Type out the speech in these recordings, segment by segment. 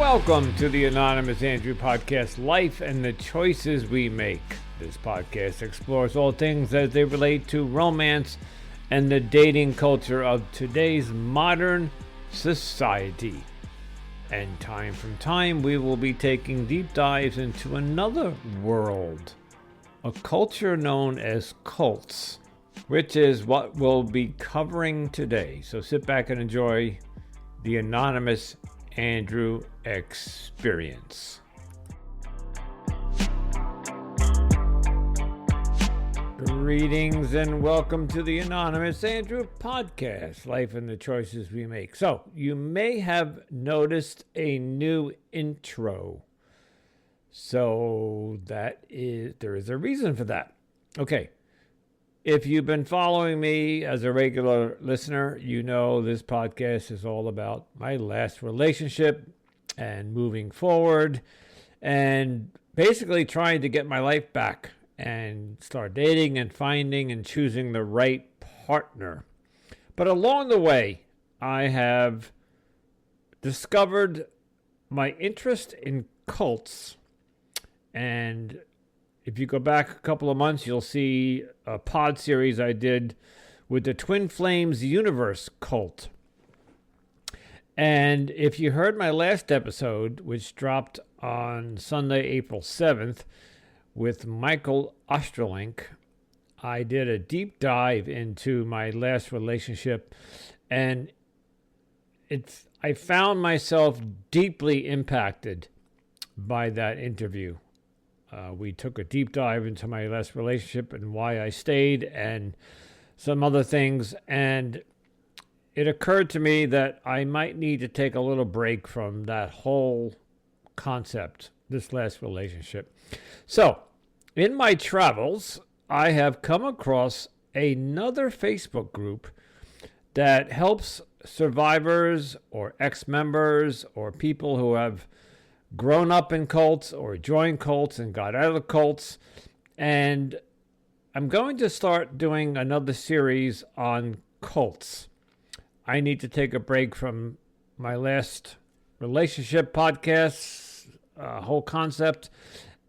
Welcome to the Anonymous Andrew podcast, Life and the Choices We Make. This podcast explores all things as they relate to romance and the dating culture of today's modern society. And time from time, we will be taking deep dives into another world, a culture known as cults, which is what we'll be covering today. So sit back and enjoy the Anonymous Andrew experience. Greetings and welcome to the Anonymous Andrew podcast, Life and the Choices We Make. So you may have noticed a new intro. So there is a reason for that. Okay. If you've been following me as a regular listener, you know this podcast is all about my last relationship and moving forward and basically trying to get my life back and start dating and finding and choosing the right partner. But along the way, I have discovered my interest in cults. And if you go back a couple of months, you'll see a pod series I did with the Twin Flames Universe cult. And if you heard my last episode, which dropped on Sunday, April 7th, with Michael Osterlink, I did a deep dive into my last relationship. And I found myself deeply impacted by that interview. We took a deep dive into my last relationship and why I stayed and some other things. And it occurred to me that I might need to take a little break from that whole concept, this last relationship. So in my travels, I have come across another Facebook group that helps survivors or ex-members or people who have grown up in cults or joined cults and got out of the cults. And I'm going to start doing another series on cults. I need to take a break from my last relationship podcast, whole concept,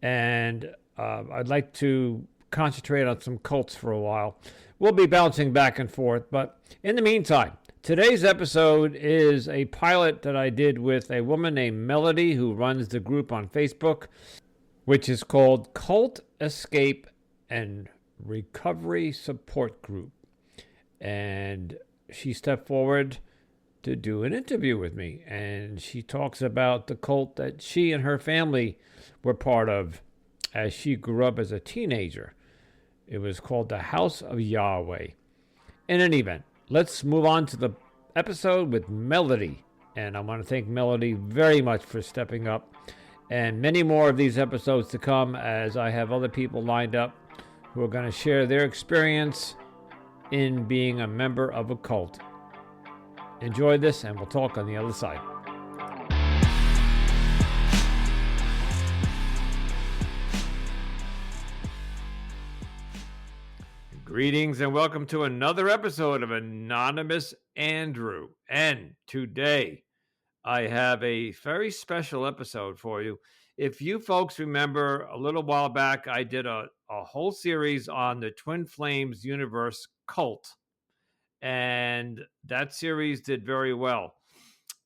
and I'd like to concentrate on some cults for a while. We'll be bouncing back and forth, but in the meantime, today's episode is a pilot that I did with a woman named Melody who runs the group on Facebook, which is called Cult Escape and Recovery Support Group. And she stepped forward to do an interview with me. And she talks about the cult that she and her family were part of as she grew up as a teenager. It was called the House of Yahweh. In any event, let's move on to the episode with Melody. And I want to thank Melody very much for stepping up. And many more of these episodes to come as I have other people lined up who are going to share their experience in being a member of a cult. Enjoy this, and we'll talk on the other side. Greetings and welcome to another episode of Anonymous Andrew. And today I have a very special episode for you. If you folks remember, a little while back, I did a whole series on the Twin Flames Universe cult. And that series did very well.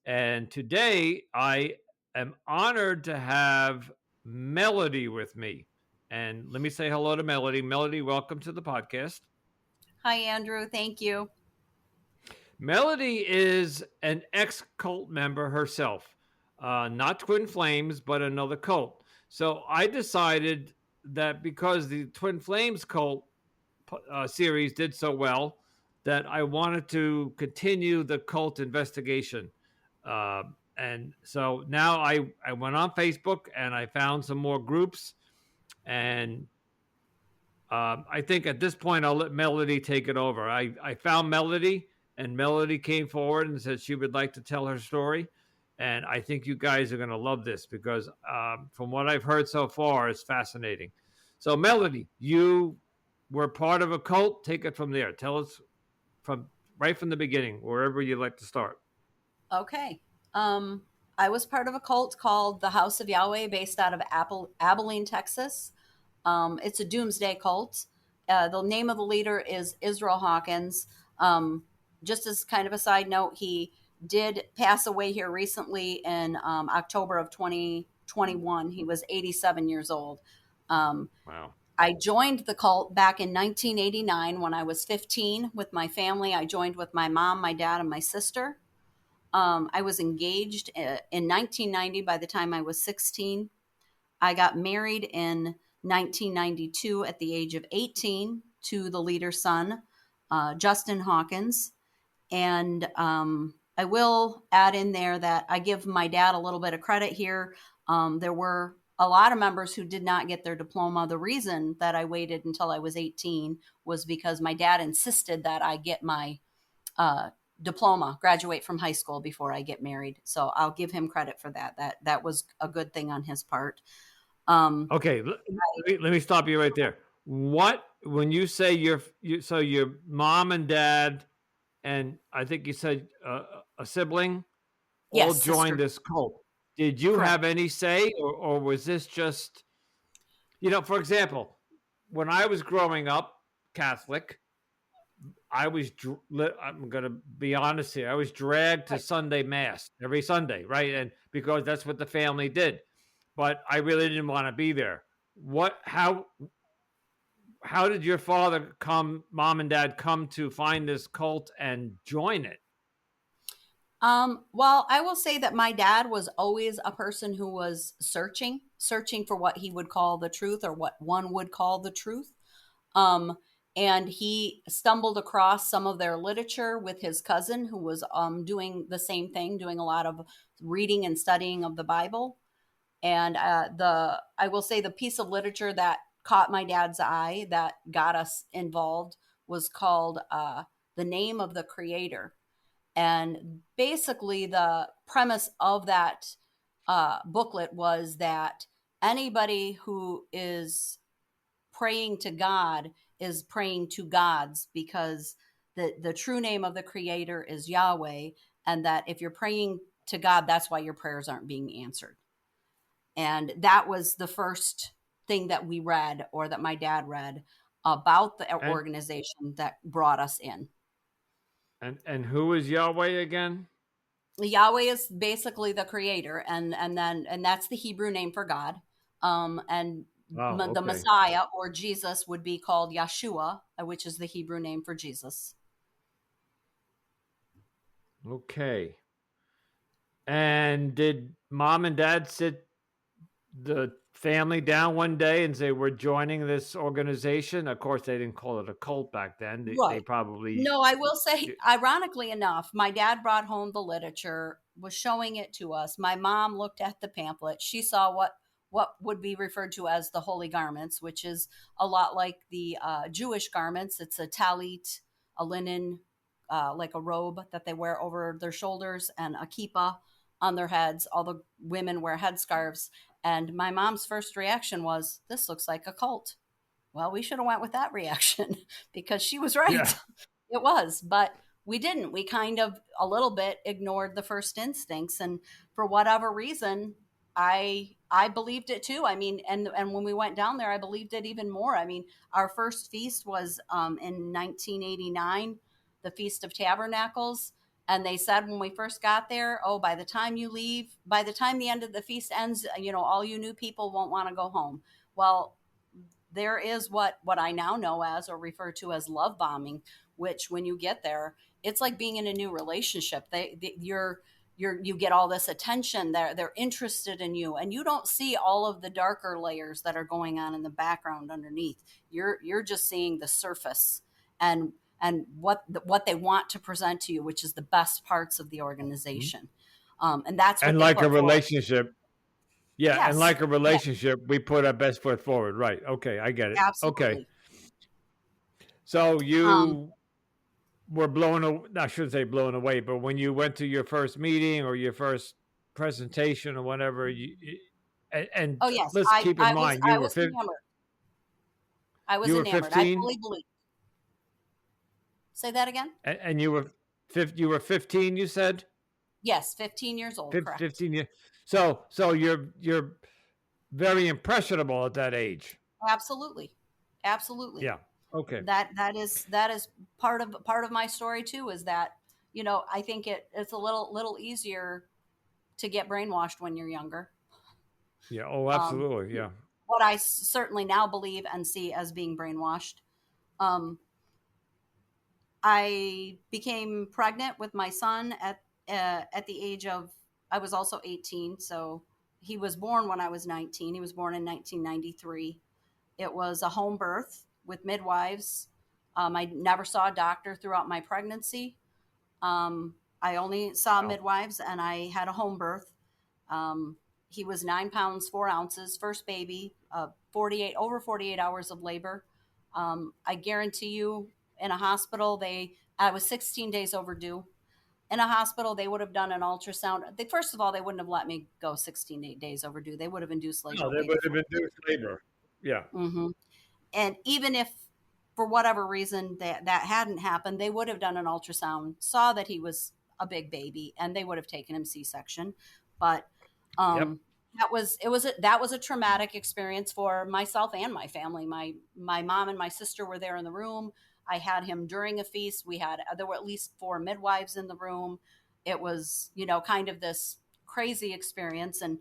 And today I am honored to have Melody with me. And let me say hello to Melody. Melody, welcome to the podcast. Hi, Andrew. Thank you. Melody is an ex-cult member herself. Not Twin Flames, but another cult. So I decided that because the Twin Flames cult series did so well, that I wanted to continue the cult investigation. And so now I went on Facebook and I found some more groups. And I think at this point, I'll let Melody take it over. I found Melody, and Melody came forward and said she would like to tell her story. And I think you guys are going to love this because from what I've heard so far, it's fascinating. So Melody, you were part of a cult. Take it from there. Tell us right from the beginning, wherever you'd like to start. Okay. I was part of a cult called the House of Yahweh, based out of Abilene, Texas. It's a doomsday cult. The name of the leader is Israel Hawkins. Um, just as kind of a side note, he did pass away here recently in October of 2021. He was 87 years old. Um, Wow. I joined the cult back in 1989 when I was 15 with my family. I joined with my mom, my dad, and my sister. I was engaged in 1990 by the time I was 16. I got married in 1992 at the age of 18 to the leader's son, Justin Hawkins. And I will add in there that I give my dad a little bit of credit here. There were a lot of members who did not get their diploma. The reason that I waited until I was 18 was because my dad insisted that I get my uh, diploma, graduate from high school before I get married. So I'll give him credit for that. That was a good thing on his part. Um, Okay, let me stop you right there. What when you say so your mom and dad and I think you said a sibling all yes, joined sister, this cult. Did you correct. have any say, or was this just for example, when I was growing up Catholic, I'm going to be honest here. I was dragged to Right. Sunday mass every Sunday, right? And because that's what the family did. But I really didn't want to be there. What how did your mom and dad come to find this cult and join it? Well, I will say that my dad was always a person who was searching for what he would call the truth, or what one would call the truth. Um, and he stumbled across some of their literature with his cousin, who was doing the same thing, doing a lot of reading and studying of the Bible. And the I will say the piece of literature that caught my dad's eye that got us involved was called "The Name of the Creator." And basically, the premise of that booklet was that anybody who is praying to God is praying to gods, because the true name of the Creator is Yahweh, and that if you're praying to God, that's why your prayers aren't being answered. And that was the first thing that we read, or that my dad read, about the And organization that brought us in. and who is Yahweh again? Yahweh is basically the creator, and that's the Hebrew name for God. And Oh, the okay. Messiah, or Jesus, would be called Yeshua, which is the Hebrew name for Jesus. Okay. And did mom and dad sit the family down one day and say, "We're joining this organization"? Of course, they didn't call it a cult back then. They Right. probably No, I will say, ironically enough, my dad brought home the literature, was showing it to us. My mom looked at the pamphlet. She saw what would be referred to as the holy garments, which is a lot like the Jewish garments. It's a talit, a linen, like a robe that they wear over their shoulders, and a kippah on their heads. All the women wear headscarves. And my mom's first reaction was, "This looks like a cult." Well, we should have went with that reaction because she was right. yeah. It was, but we didn't. We kind of a little bit ignored the first instincts, and for whatever reason, I believed it too. I mean, and when we went down there, I believed it even more. I mean, our first feast was in 1989, the Feast of Tabernacles, and they said when we first got there, "Oh, by the time you leave, by the time the end of the feast ends, all you new people won't want to go home." Well, there is what I now know as, or refer to as, love bombing, which when you get there, it's like being in a new relationship. You get all this attention. They're interested in you, and you don't see all of the darker layers that are going on in the background underneath. You're just seeing the surface, and what they want to present to you, which is the best parts of the organization, and that's what And they like a put forward. relationship, yeah, and Yes, like a yeah, relationship, we put our best foot forward. Right. Okay, I get it. Okay. absolutely. So Um, you were blown away, I shouldn't say blown away, but when you went to your first meeting or your first presentation or whatever, oh yes, let's keep in mind I was enamored. I was you were enamored. I 15 fully believe. Say that again? and you were 15, you said? Yes, 15 years old, correct. 15 years. So you're very impressionable at that age. Absolutely. Absolutely. Yeah. Okay. That is part of my story too, is that, I think it's a little easier to get brainwashed when you're younger. Yeah. Oh, Um, absolutely. Yeah. what I certainly now believe and see as being brainwashed. Um, I became pregnant with my son at the age of, I was also 18, so he was born when I was 19. He was born in 1993. It was a home birth with midwives. I never saw a doctor throughout my pregnancy. I only saw Wow. midwives, and I had a home birth. Um, he was 9 pounds 4 ounces, first baby, 48 hours of labor. I guarantee you, in a hospital, I was 16 days overdue. In a hospital, they would have done an ultrasound. First of all, they wouldn't have let me go 16 days overdue. They would have induced No, labor they way would have before. induced labor. Yeah. Hmm. And even if for whatever reason that hadn't happened, they would have done an ultrasound, saw that he was a big baby, and they would have taken him C-section. But Yep. um, that was a traumatic experience for myself and my family. My mom and my sister were there in the room. I had him during a feast. There were at least four midwives in the room. It was, kind of this crazy experience. And,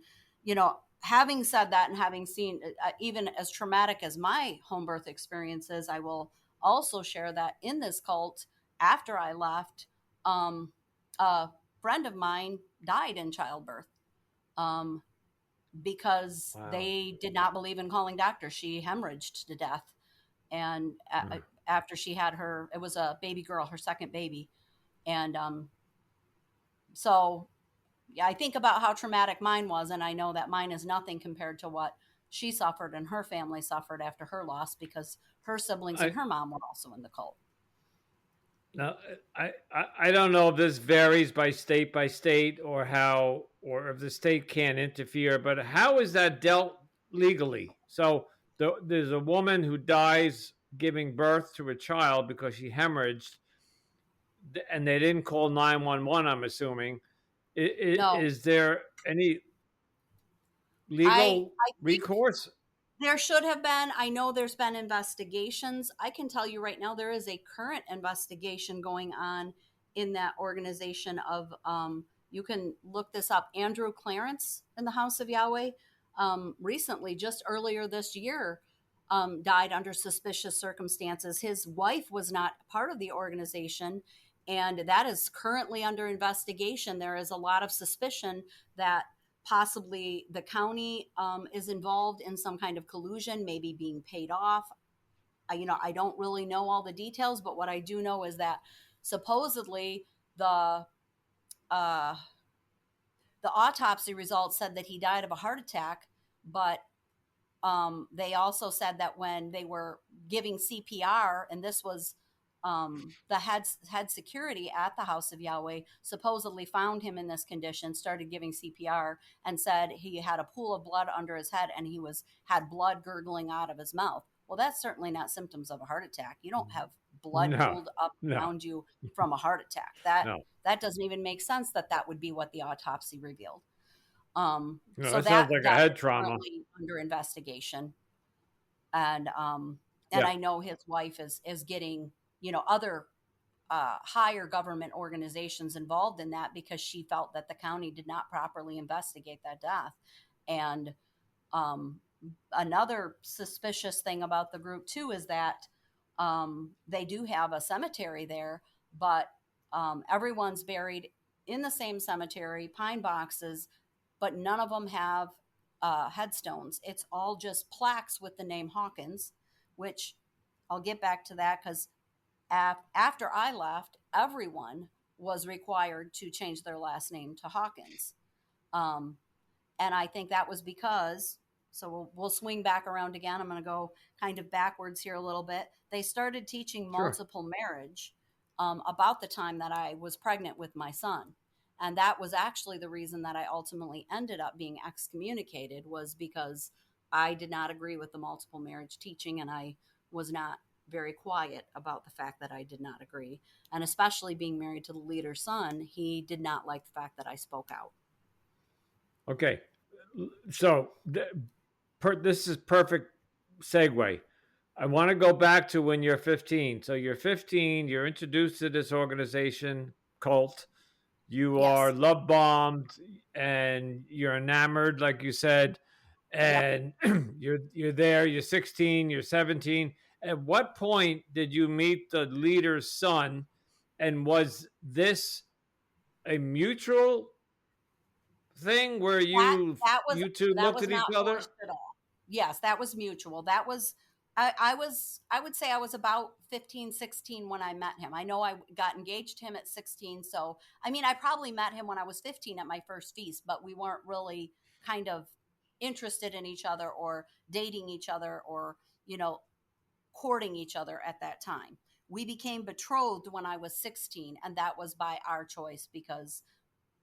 having said that, and having seen, even as traumatic as my home birth experience is, I will also share that in this cult, after I left, um, a friend of mine died in childbirth, um, because Wow. they did not believe in calling doctors. She hemorrhaged to death. And Mm. after she had it was a baby girl, her second baby. And so, yeah, I think about how traumatic mine was, and I know that mine is nothing compared to what she suffered and her family suffered after her loss, because her siblings and I her mom were also in the cult. now I don't know if this varies by state, or how, or if the state can't interfere, but how is that dealt legally? So there's a woman who dies giving birth to a child because she hemorrhaged, and they didn't call 911. I'm assuming. No, Is there any I legal I think recourse? there should have been. I know there's been investigations. I can tell you right now, there is a current investigation going on in that organization of, you can look this up, Andrew Clarence in the House of Yahweh, recently, just earlier this year, died under suspicious circumstances. His wife was not part of the organization, and that is currently under investigation. There is a lot of suspicion that possibly the county is involved in some kind of collusion, maybe being paid off. I don't really know all the details, but what I do know is that supposedly the uh, the autopsy results said that he died of a heart attack, but they also said that when they were giving CPR, and this was, the head security at the House of Yahweh supposedly found him in this condition, started giving CPR, and said he had a pool of blood under his head, and he had blood gurgling out of his mouth. Well, that's certainly not symptoms of a heart attack. You don't have blood No, pooled up no, around you from a heart attack. That no, that doesn't even make sense, that would be what the autopsy revealed. no. So That sounds that like a that head is trauma. currently under investigation. And Yeah, I know his wife is getting, other higher government organizations involved in that, because she felt that the county did not properly investigate that death. And um, another suspicious thing about the group too is that they do have a cemetery there, but everyone's buried in the same cemetery, pine boxes, but none of them have headstones. It's all just plaques with the name Hawkins, which I'll get back to that, because after I left, everyone was required to change their last name to Hawkins. Um, and I think that was because, so we'll swing back around again. I'm going to go kind of backwards here a little bit. They started teaching sure. multiple marriage about the time that I was pregnant with my son. And that was actually the reason that I ultimately ended up being excommunicated, was because I did not agree with the multiple marriage teaching, and I was not. very quiet about the fact that I did not agree. And especially being married to the leader's son, he did not like the fact that I spoke out. Okay. So this is perfect segue. I want to go back to when you're 15. So you're 15, you're introduced to this organization, cult. You are Yes. love bombed and you're enamored, like you said, Yep. and you're there, you're 16, you're 17. At what point did you meet the leader's son? And was this a mutual thing where That you that was you two that looked was at each not other? forced at all. Yes, that was mutual. That was I would say I was about 15, 16 when I met him. I know I got engaged to him at 16, so I mean I probably met him when I was 15 at my first feast, but we weren't really kind of interested in each other or dating each other or, you know, courting each other at that time. We became betrothed when I was 16, and that was by our choice because,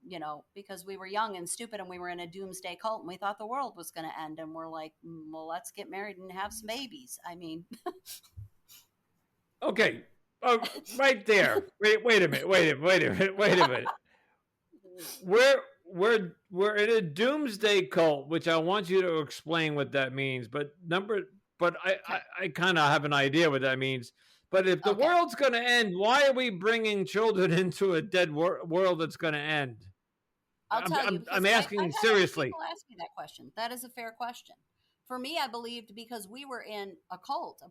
you know, because we were young and stupid and we were in a doomsday cult and we thought the world was going to end. And we're like, well, let's get married and have some babies. I mean, Okay. Oh, right there. Wait a minute. Wait a minute. We're in a doomsday cult, which I want you to explain what that means. But okay. I kind of have an idea what that means. But if the Okay. world's going to end, why are we bringing children into a dead world that's going to end? I'll tell you I'm because I've asking had other seriously. people ask me that question. That is a fair question. For me, I believed because we were in a cult,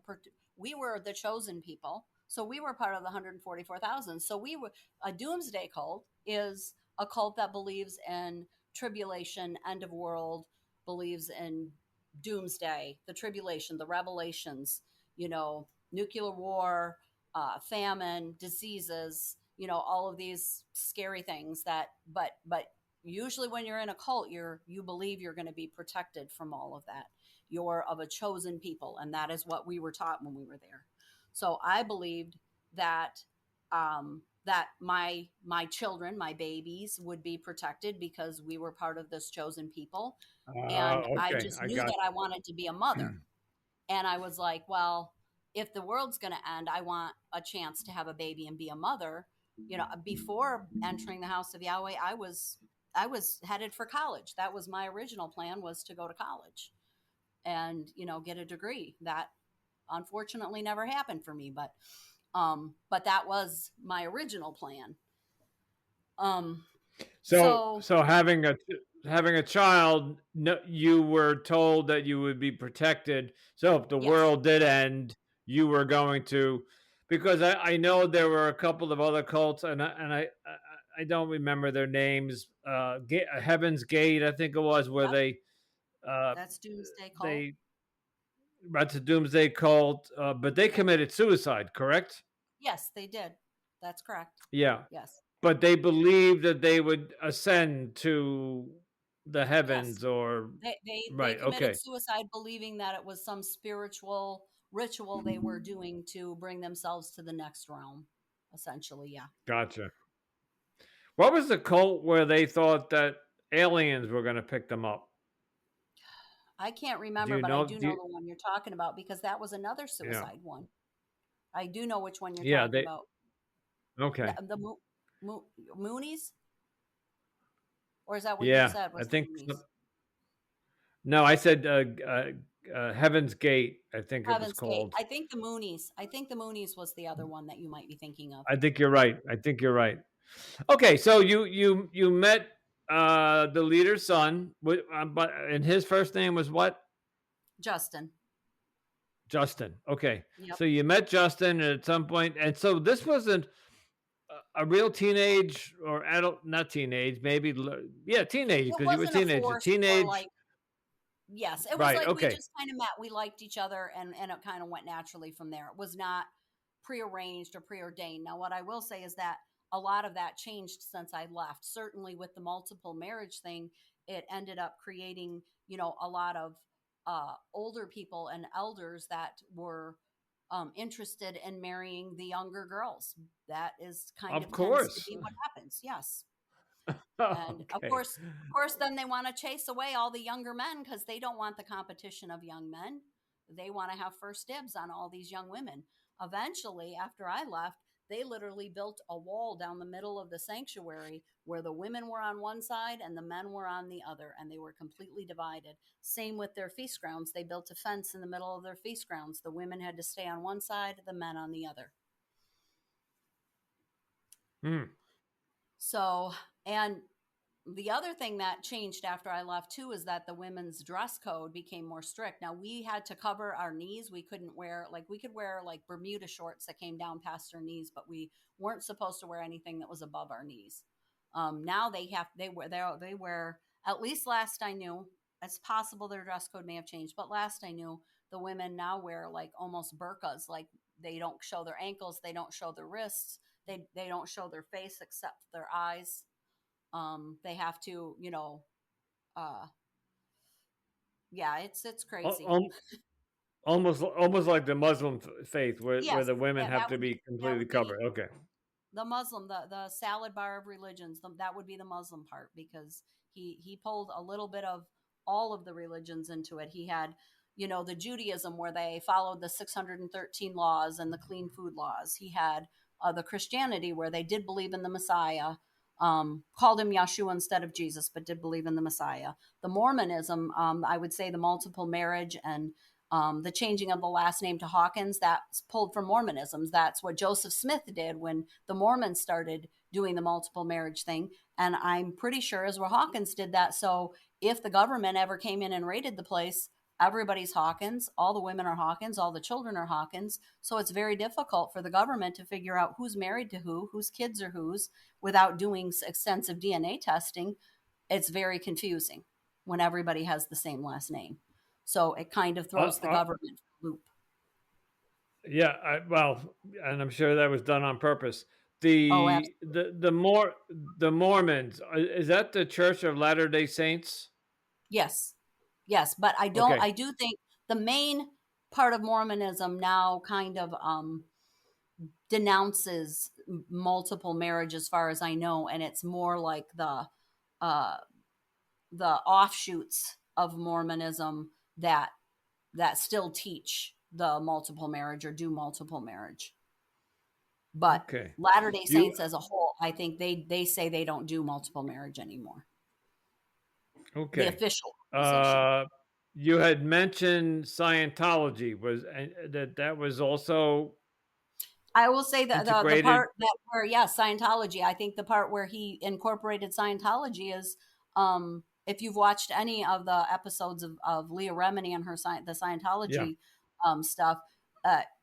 we were the chosen people. So we were part of the 144,000. So we were a doomsday cult is a cult that believes in tribulation, end of world, believes in doomsday, the tribulation, the revelations, you know, nuclear war, famine, diseases, you know, all of these scary things that, but usually when you're in a cult you believe you're going to be protected from all of that. You're of a chosen people, and that is what we were taught when we were there. So I believed that that my children, my babies, would be protected because we were part of this chosen people. And I Okay, just I knew got that I wanted to be a mother. And I was like, well, if the world's going to end, I want a chance to have a baby and be a mother. You know, before entering the House of Yahweh, I was headed for college. That was my original plan, was to go to college and, you know, get a degree. That unfortunately never happened for me, but that was my original plan. Um so so having a child, no, you were told that you would be protected. So if the yes. world did end, you were going to, because I know there were a couple of other cults, I don't remember their names. Heaven's Gate, I think it was, where Yep. uh, That's doomsday cult. they that's a doomsday cult, but they Yep. committed suicide, correct? Yes, they did. That's correct. Yeah, Yes. but they believed that they would ascend to the Yes. heavens, or They right. committed Okay, suicide believing that it was some spiritual ritual they were doing to bring themselves to the next realm, essentially. Yeah. gotcha. What was the cult where they thought that aliens were going to pick them up? I can't Do remember, you but I know? do know the one you're talking about because that was another Yeah, suicide one. I do know which one you're yeah. talking They about. okay. The Moonies, or is that what you Yeah, said I was the think Moonies? no. I said Heaven's Gate. I think it was Heaven's Gate. called. I think the Moonies was the other one that you might be thinking of. I think you're right. I think you're right. Okay, so you met the leader's son, but and his first name was what? Justin. Justin. Okay, Yep. so you met Justin at some point, and so this wasn't a real teenage or adult, not teenage, maybe, yeah, teenage, It because you were a wasn't a teenager. forced or Teenage, like. Yes, it was right? like we Okay, just kind of met. We liked each other, and it kind of went naturally from there. It was not prearranged or preordained. Now, what I will say is that a lot of that changed since I left. Certainly, with the multiple marriage thing, it ended up creating, you know, a lot of older people and elders that were interested in marrying the younger girls. That is kind of of tends to course. be what happens. Yes. And Okay, of course, then they want to chase away all the younger men because they don't want the competition of young men. They want to have first dibs on all these young women. eventually, after I left, they literally built a wall down the middle of the sanctuary where the women were on one side and the men were on the other, and they were completely divided. Same with their feast grounds. They built a fence in the middle of their feast grounds. The women had to stay on one side, the men on the other. Hmm. So, and the other thing that changed after I left too is that the women's dress code became more strict. Now we had to cover our knees. We couldn't wear, like, we could wear like Bermuda shorts that came down past our knees, but we weren't supposed to wear anything that was above our knees. Now they wear, at least last I knew, it's possible their dress code may have changed, but last I knew, the women now wear like almost burqas, like they don't show their ankles, they don't show their wrists, they don't show their face except their eyes. They have to, uh, yeah, it's Al- crazy. al- almost like the Muslim faith, where Yes, the women that have that to would be be that completely would be covered. Okay. the Muslim, the salad bar of religions. That would be the Muslim part, because he pulled a little bit of all of the religions into it. He had, the Judaism where they followed the 613 laws and the clean food laws. He had the Christianity where they did believe in the Messiah, called him Yeshua instead of Jesus, but did believe in the Messiah. The Mormonism, I would say the multiple marriage and the changing of the last name to Hawkins, that's pulled from Mormonism. That's what Joseph Smith did when the Mormons started doing the multiple marriage thing. And I'm pretty sure Ezra Hawkins did that. So if the government ever came in and raided the place, everybody's Hawkins, all the women are Hawkins, all the children are Hawkins. So it's very difficult for the government to figure out who's married to who, whose kids are whose, without doing extensive DNA testing. It's very confusing when everybody has the same last name. So it kind of Uh, throws the uh, government for a loop. yeah. Well, and I'm sure that was done on purpose. Oh, The Mormons, is that the Church of Latter Day Saints? yes. Yes. But Okay. I do think the main part of Mormonism now kind of denounces multiple marriage, as far as I know. And it's more like uh, the offshoots of Mormonism that still teach the multiple marriage or do multiple marriage. But Okay. Latter Day You Saints as a whole, I think they say they don't do multiple marriage anymore. The okay? official organization. Uh, you had mentioned Scientology, was and that was also I will say that the integrated. part that where, yes, Scientology. I think the part where he incorporated Scientology is, if you've watched any of the episodes of Leah Remini and the Yeah. Scientology stuff,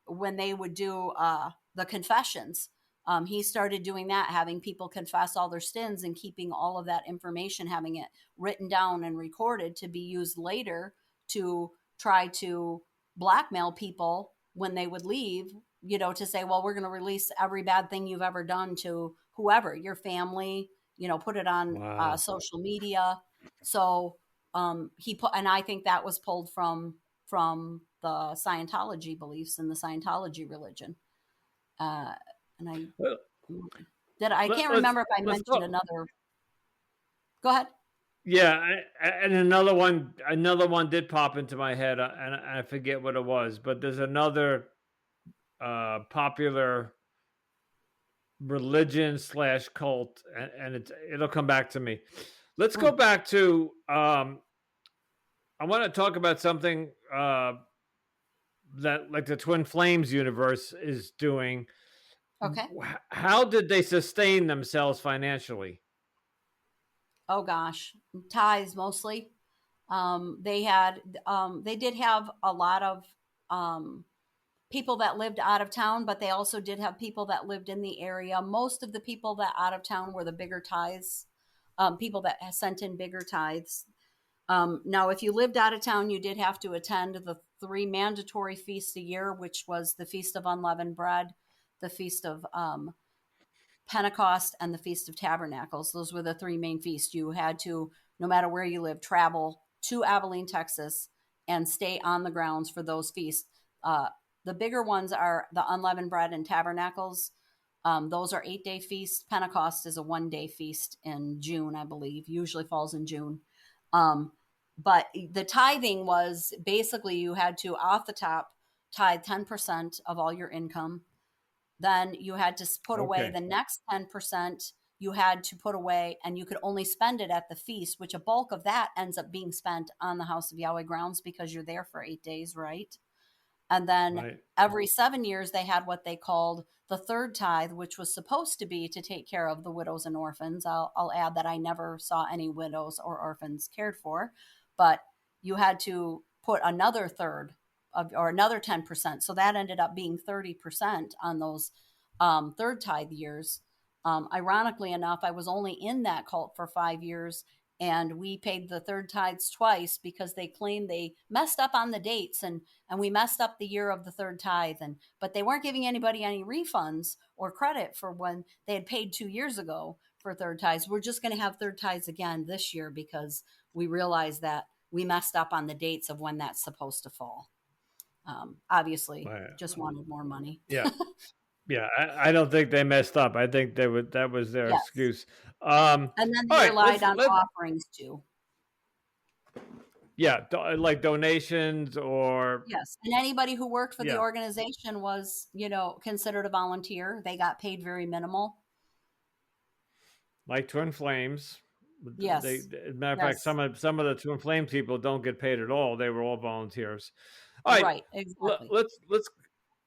when they would do the confessions, he started doing that, having people confess all their sins and keeping all of that information, having it written down and recorded to be used later to try to blackmail people when they would leave, to say, well, we're going to release every bad thing you've ever done to whoever, your family, put it on Wow. social media. So he put, and I think that was pulled from the Scientology beliefs and the Scientology religion. Uh, and Well, I can't let's remember if I let's mentioned talk. another. Go ahead. Yeah, and another one did pop into my head, and I forget what it was, but there's another popular religion slash cult, and it'll come back to me. Let's go Mm, back to. I want to talk about something that, like, the Twin Flames universe is doing. okay. How did they sustain themselves financially? Oh gosh, ties mostly. They did have a lot of people that lived out of town, but they also did have people that lived in the area. Most of the people that out of town were the bigger tithes, people that sent in bigger tithes. Now, if you lived out of town, you did have to attend the three mandatory feasts a year, which was the Feast of Unleavened Bread, the Feast of Pentecost, and the Feast of Tabernacles. Those were the three main feasts. You had to, no matter where you lived, travel to Abilene, Texas, and stay on the grounds for those feasts. Uh, the bigger ones are the Unleavened Bread and Tabernacles. Those are 8-day feasts. Pentecost is a 1-day feast in June, I believe. Usually falls in June. Um, but the tithing was basically, you had to, off the top, tithe 10% of all your income. Then you had to put away Okay. the next 10%. You had to put away, and you could only spend it at the feast, which a bulk of that ends up being spent on the House of Yahweh grounds because you're there for 8 days, right? And then Right. every 7 years, they had what they called the third tithe, which was supposed to be to take care of the widows and orphans. I'll add that I never saw any widows or orphans cared for, but you had to put another third or another 10%. So that ended up being 30% on those third tithe years. Ironically enough, I was only in that cult for 5 years, and we paid the third tithes twice because they claimed they messed up on the dates, and we messed up the year of the third tithe, but they weren't giving anybody any refunds or credit for when they had paid 2 years ago for third tithes. We're just going to have third tithes again this year because we realized that we messed up on the dates of when that's supposed to fall. Obviously, Right. just wanted more money. Yeah. Yeah. I don't think they messed up. I think that was their Yes. excuse. And then All they right. relied on offerings too. Yeah, like donations or Yes. And anybody who worked for the yeah, organization was, considered a volunteer. They got paid very minimal. like Twin Flames. They, Yes. as a matter of fact, Yes. some of the Twin Flames people don't get paid at all. They were all volunteers. All right, Right. Exactly.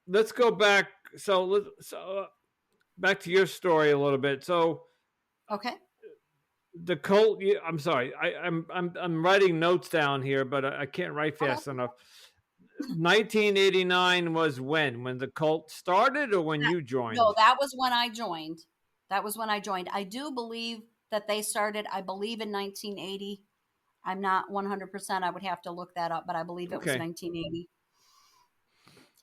let's go back. Back to your story a little bit. So Okay. the cult. I'm sorry. I'm writing notes down here, but I can't write Oh, fast that's okay. enough. 1989 was when the cult started, or when That, you no, joined. that was when I joined. That was when I joined. I do believe that they started, I believe, in 1980. I'm not 100%. I would have to look that up, but I believe it was Okay, 1980.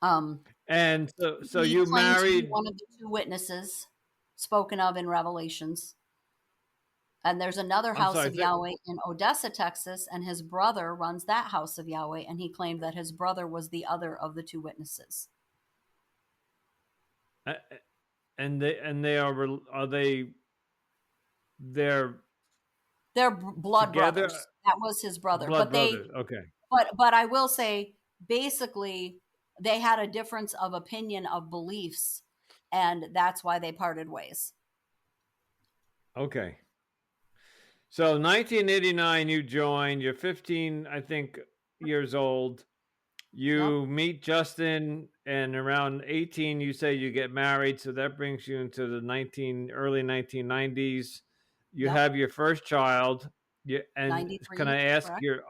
Um, and so he you claimed to be married. one of the two witnesses spoken of in Revelations. And there's another I'm House sorry. of Yahweh in Odessa, Texas, and his brother runs that House of Yahweh, and he claimed that his brother was the other of the two witnesses. Uh, and they are they they're They're blood together, brothers. That was his brother. blood brothers. Okay. But I will say, basically, they had a difference of opinion of beliefs, and that's why they parted ways. Okay. So 1989, you joined. You're 15, I think, years old. Yep. You meet Justin, and around 18, you say you get married. So that brings you into the early 1990s. You Yep. have your first child. And can 93, I ask, correct? your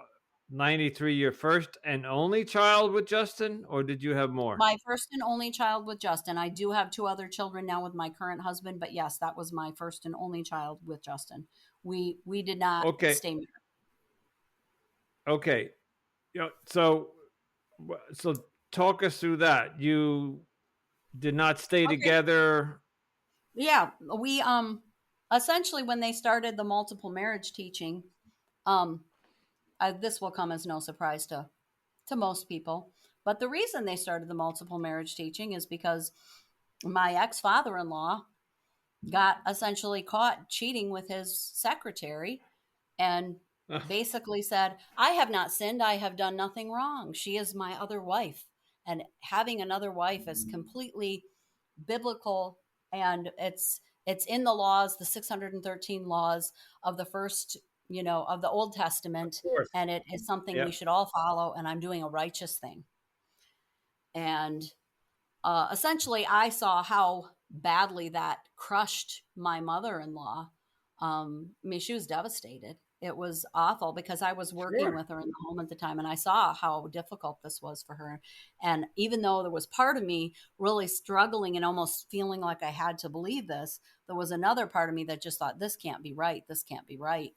93, your first and only child with Justin, or did you have more? My first and only child with Justin. I do have two other children now with my current husband, but yes, that was my first and only child with Justin. We did not Okay. stay married. Okay. So talk us through that. You did not stay Okay. together. Yeah, we essentially when they started the multiple marriage teaching, um this will come as no surprise to most people, but the reason they started the multiple marriage teaching is because my ex-father-in-law got essentially caught cheating with his secretary, and basically said, I have not sinned. I have done nothing wrong. She is my other wife. And having another wife is completely biblical, and it's in the laws, the 613 laws of the first, of the Old Of Testament, course. and it is something we Yep. should all follow, and I'm doing a righteous thing. And essentially, I saw how badly that crushed my mother in law. I mean, she was devastated. It was awful because I was working Sure. with her in the home at the time, and I saw how difficult this was for her. And even though there was part of me really struggling and almost feeling like I had to believe this, there was another part of me that just thought, this can't be right. This can't be right.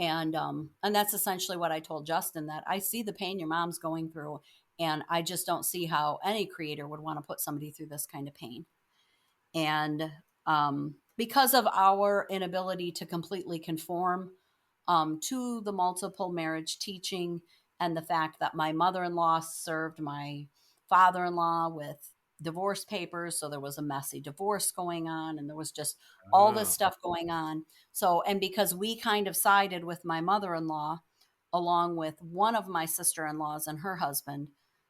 And that's essentially what I told Justin, that I see the pain your mom's going through, and I just don't see how any creator would want to put somebody through this kind of pain. And because of our inability to completely conform to the multiple marriage teaching, and the fact that my mother-in-law served my father-in-law with divorce papers, so there was a messy divorce going on, and there was just all this Ah, stuff going on. So, and because we kind of sided with my mother-in-law along with one of my sister-in-laws and her husband,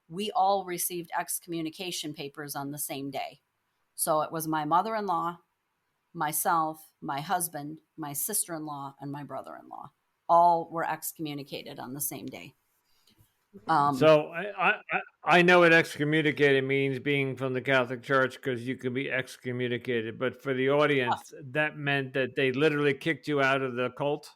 we all received excommunication papers on the same day. So it was my mother-in-law, myself, my husband, my sister-in-law, and my brother-in-law. All were excommunicated on the same day. So I know what excommunicated means, being from the Catholic Church, because you can be excommunicated. But for the audience, that meant that they literally kicked you out of the cult.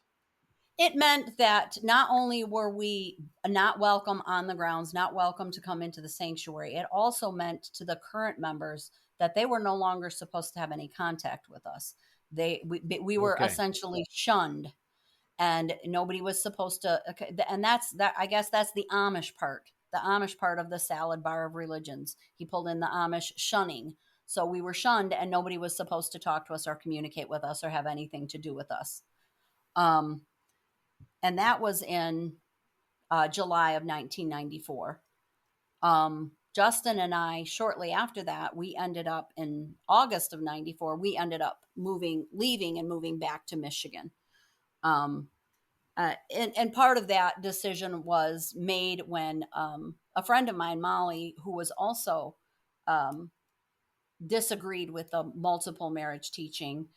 It meant that not only were we not welcome on the grounds, not welcome to come into the sanctuary, it also meant to the current members that they were no longer supposed to have any contact with us. We were Okay. essentially shunned, and nobody was supposed to. And that's that. I guess that's the Amish part. The Amish part of the salad bar of religions. He pulled in the Amish shunning. So we were shunned, and nobody was supposed to talk to us or communicate with us or have anything to do with us. And that was in July of 1994. Justin and I, shortly after that, we ended up in August of 94, we ended up leaving and moving back to Michigan. And part of that decision was made when a friend of mine, Molly, who was also disagreed with the multiple marriage teaching,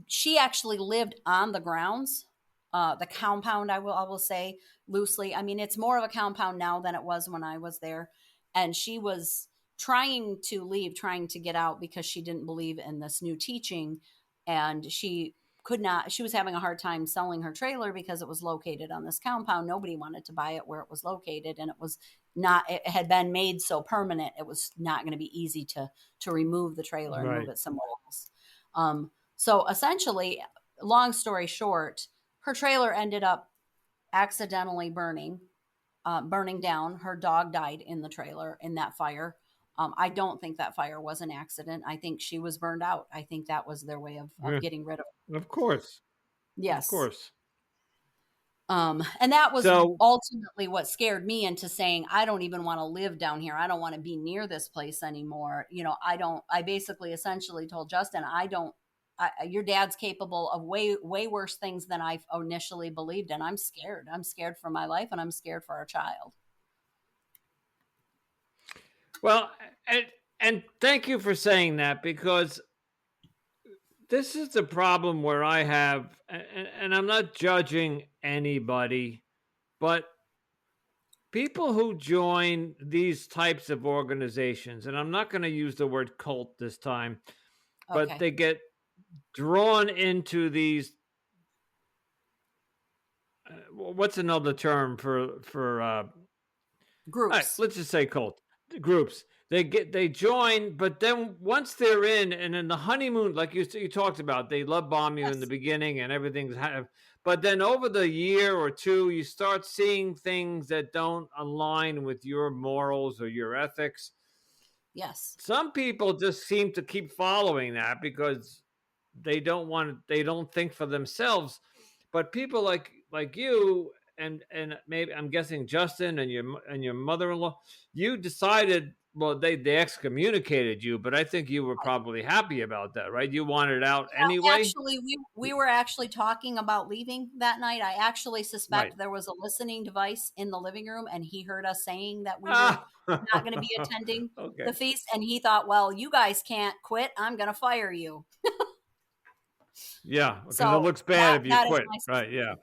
she actually lived on the grounds, the compound. I will say loosely. I mean, it's more of a compound now than it was when I was there, and she was trying to leave, trying to get out because she didn't believe in this new teaching, and she could not. She was having a hard time selling her trailer because it was located on this compound. Nobody wanted to buy it where it was located, and it was not. It had been made so permanent, it was not going to be easy to remove the trailer and move Right. it somewhere else. So essentially, long story short, her trailer ended up accidentally burning down. Her dog died in the trailer in that fire. I don't think that fire was an accident. I think she was burned out. I think that was their way of Yeah. getting rid of her. Of course. Of Yes. course. And that was So ultimately what scared me into saying, I don't even want to live down here. I don't want to be near this place anymore. I basically essentially told Justin, your dad's capable of way, way worse things than I initially believed. And I'm scared. I'm scared for my life, and I'm scared for our child. well, and thank you for saying that, because this is the problem where I have, and I'm not judging anybody, but people who join these types of organizations, and I'm not going to use the word cult this time, but Okay. they get drawn into these. What's another term for? All right, Groups. let's just say cult groups. They join, but then once they're in, and in the honeymoon, like you talked about, they love bomb you in the Yes. beginning, and everything's but then over the year or two, you start seeing things that don't align with your morals or your ethics. Yes. Some people just seem to keep following that because they don't think for themselves. But people like you, and maybe I'm guessing Justin and your mother-in-law, you decided, well, they excommunicated you, but I think you were probably happy about that, right? You wanted out anyway. Actually, we were actually talking about leaving that night. I actually Right. suspect there was a listening device in the living room, and he heard us saying that we were Ah. not going to be attending Okay. the feast, and he thought, well, you guys can't quit. I'm going to fire you. Yeah, because it So looks bad if you that is quit, my right? Yeah.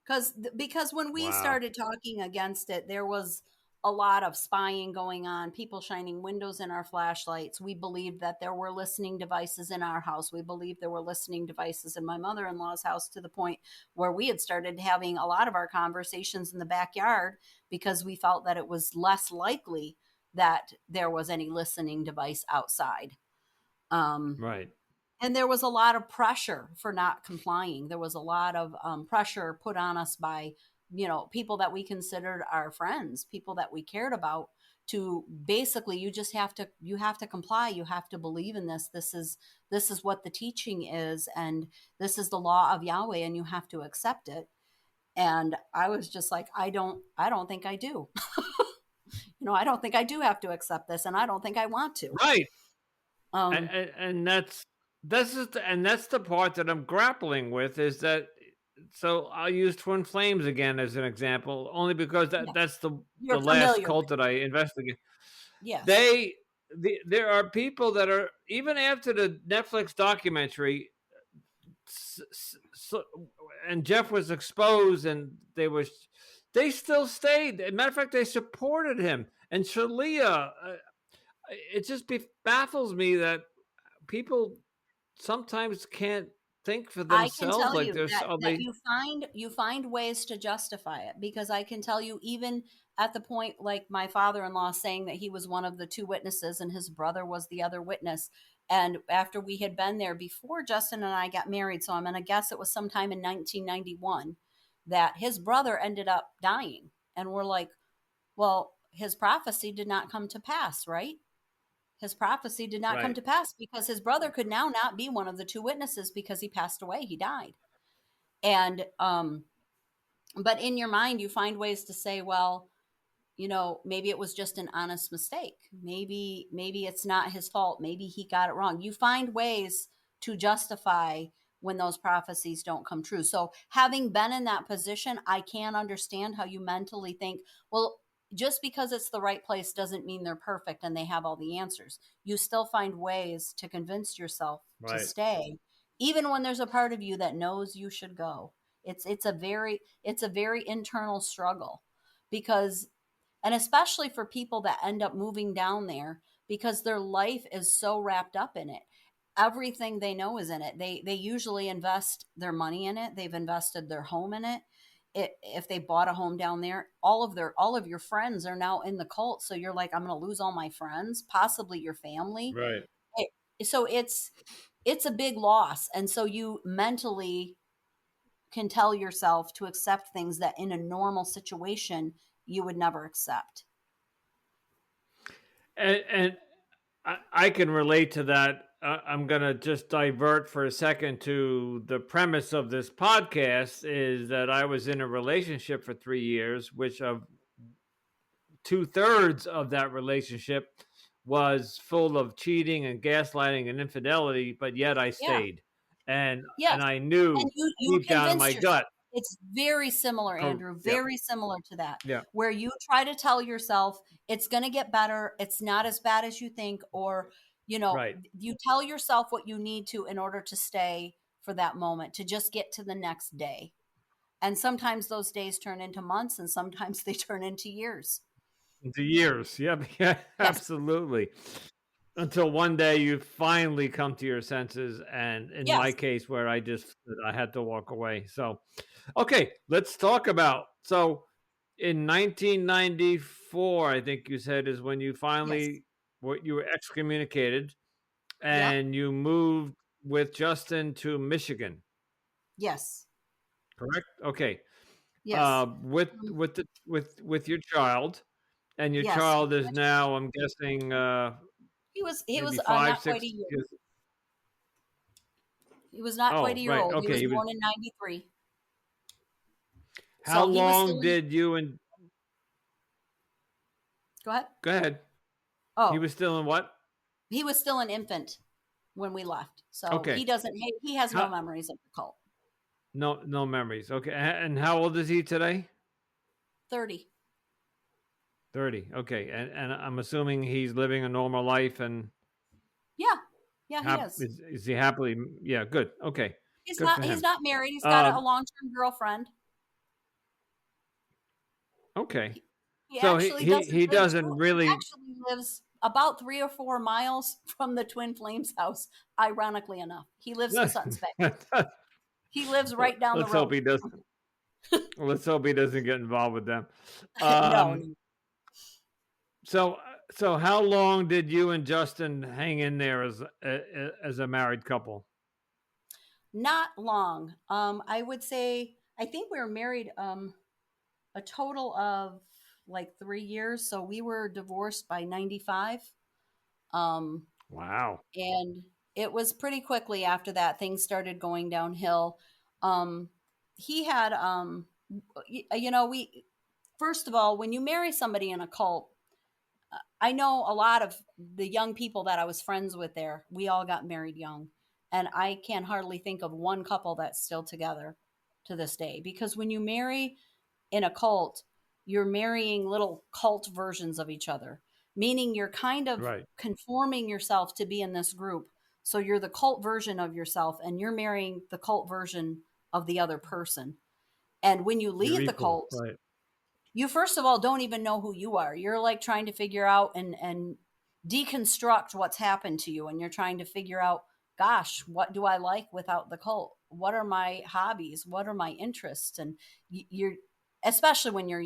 because when we Wow. started talking against it, there was a lot of spying going on, people shining windows in our flashlights. We believed that there were listening devices in our house. We believed there were listening devices in my mother-in-law's house, to the point where we had started having a lot of our conversations in the backyard because we felt that it was less likely that there was any listening device outside. Um, Right. and there was a lot of pressure for not complying. There was a lot of pressure put on us by, people that we considered our friends, people that we cared about, to basically, you have to comply. You have to believe in this. This is what the teaching is, and this is the law of Yahweh, and you have to accept it. And I was just like, I don't think I do. I don't think I do have to accept this, and I don't think I want to. Right. And, Um, and, and that's the part that I'm grappling with, is that so I'll use Twin Flames again as an example, only because Yeah, that's the you're last familiar with. cult that I investigated. Yes, They there are people that are, even after the Netflix documentary, so, and Jeff was exposed, and they still stayed. As a matter of fact, they supported him. And Shalia, it just baffles me that people sometimes can't think for I can themselves. tell Like you there's, that you find ways to justify it, because I can tell you, even at the point like my father-in-law saying that he was one of the two witnesses and his brother was the other witness, and after we had been there before Justin and I got married, so I'm going to guess it was sometime in 1991, that his brother ended up dying, and we're like, well, his prophecy did not come to pass, right? His prophecy did not come right, to pass because his brother could now not be one of the two witnesses because he passed away, he died. And but in your mind you find ways to say, well, maybe it was just an honest mistake, maybe it's not his fault, maybe he got it wrong. You find ways to justify when those prophecies don't come true. So having been in that position, I can understand how you mentally think, well, just because it's the right place doesn't mean they're perfect and they have all the answers. You still find ways to convince yourself to right. stay, even when there's a part of you that knows you should go. It's a very internal struggle, because, and especially for people that end up moving down there, because their life is so wrapped up in it. Everything they know is in it. They usually invest their money in it. They've invested their home in it. If they bought a home down there, all of your friends are now in the cult. So you're like, I'm going to lose all my friends, possibly your family. Right. It, so it's a big loss, and so you mentally can tell yourself to accept things that in a normal situation you would never accept. And I can relate to that. I'm going to just divert for a second to the premise of this podcast is that I was in a relationship for 3 years, which of two-thirds of that relationship was full of cheating and gaslighting and infidelity, but yet I Yeah. stayed. And Yes. I And knew you deep down in convinced my yourself. gut. It's very similar, Andrew, Yeah, very similar to that, yeah, where you try to tell yourself it's going to get better, it's not as bad as you think, or, right. you tell yourself what you need to in order to stay for that moment, to just get to the next day. And sometimes those days turn into months and sometimes they turn into years. The years. Yep. Yeah, Yes. absolutely. Until one day you finally come to your senses. And in my Yes. case, where I had to walk away. So, okay, let's talk about. So, in 1994, I think you said is when you Yes. finally what you were excommunicated Yep. and you moved with Justin to Michigan, Yes. correct? Okay. Yes. With your child, and your Yes. child is now, I'm guessing, He was maybe five, not quite a six year. years. He was not quite Oh, a year right. old. He Okay. was He was. born in 93. How So he was long still in, did you and go ahead. go ahead? He Oh, was still in what? he was still an infant when we left. So he Okay. doesn't, he has no How, memories of the cult. no memories. Okay. And how old is he today? 30. 30. Okay. And I'm assuming he's living a normal life and Yeah. Yeah, he is. is he happily? Yeah. Good. Okay. He's Good for not, he's him. not married. He's got a Um. long-term girlfriend. Okay. He So he actually he doesn't he live doesn't he really. actually lives about 3 or 4 miles from the Twin Flames house, ironically enough. He lives in Suttons Bay. He lives right down the Let's hope road. he doesn't. Let's hope he doesn't get involved with them. No, Um. no, So so how long did you and Justin hang in there as a married couple? not long. I would say, I think we were married a total of like 3 years. So we were divorced by 95. Um, Wow. and it was pretty quickly after that things started going downhill. Um, he had, we, first of all, when you marry somebody in a cult, I know a lot of the young people that I was friends with there, we all got married young. And I can hardly think of one couple that's still together. to this day, because when you marry in a cult, you're marrying little cult versions of each other, meaning you're kind of Right. conforming yourself to be in this group. So you're the cult version of yourself and you're marrying the cult version of the other person. And when you You're leave the equal. cult, Right. you first of all don't even know who you are. You're like trying to figure out and deconstruct what's happened to you, and you're trying to figure out, gosh, what do I like without the cult? What are my hobbies? What are my interests? And you're, especially when you're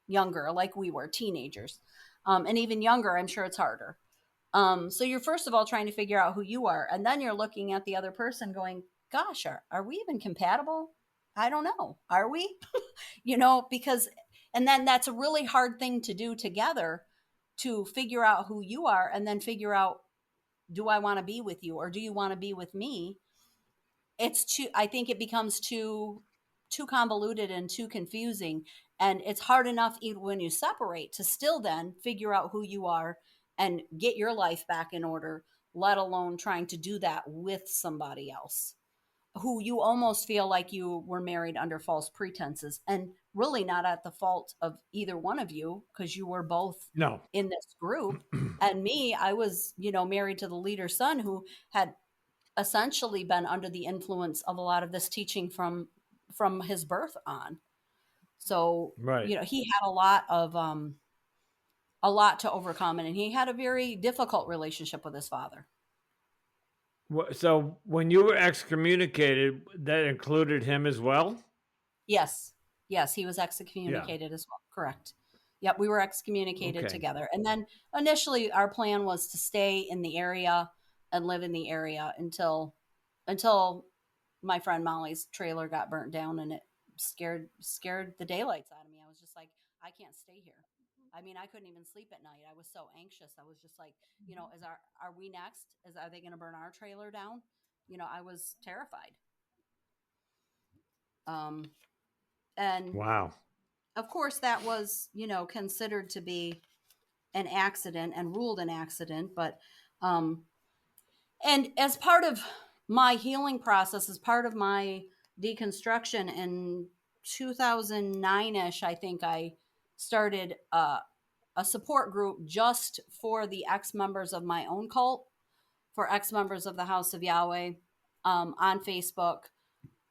younger, like we were teenagers, and even younger, I'm sure it's harder. So you're first of all trying to figure out who you are, and then you're looking at the other person going, gosh, are we even compatible? I don't know. Are we? Because, and then that's a really hard thing to do together, to figure out who you are and then figure out, do I want to be with you or do you want to be with me? I think it becomes too convoluted and too confusing. And it's hard enough even when you separate to still then figure out who you are and get your life back in order, let alone trying to do that with somebody else who you almost feel like you were married under false pretenses, and really not at the fault of either one of you, because you were both No. in this group. And me, I was, married to the leader's son, who had essentially been under the influence of a lot of this teaching from his birth on. So, Right. he had a lot to overcome, and he had a very difficult relationship with his father. So when you were excommunicated, that included him as well? Yes. Yes, he was Yeah. excommunicated as well. Correct. Yep, we were excommunicated Okay. together. And then initially our plan was to stay in the area and live in the area until my friend Molly's trailer got burnt down, and it scared the daylights out of me. I was just like, I can't stay here. I mean, I couldn't even sleep at night. I was so anxious. I was just like, are we next? Are they going to burn our trailer down? I was terrified. Um and Wow. of course that was considered to be an accident and ruled an accident, but um and as part of my healing process, as part of my deconstruction in 2009ish, I think I started a support group just for the ex-members of my own cult, for ex-members of the House of Yahweh, on Facebook,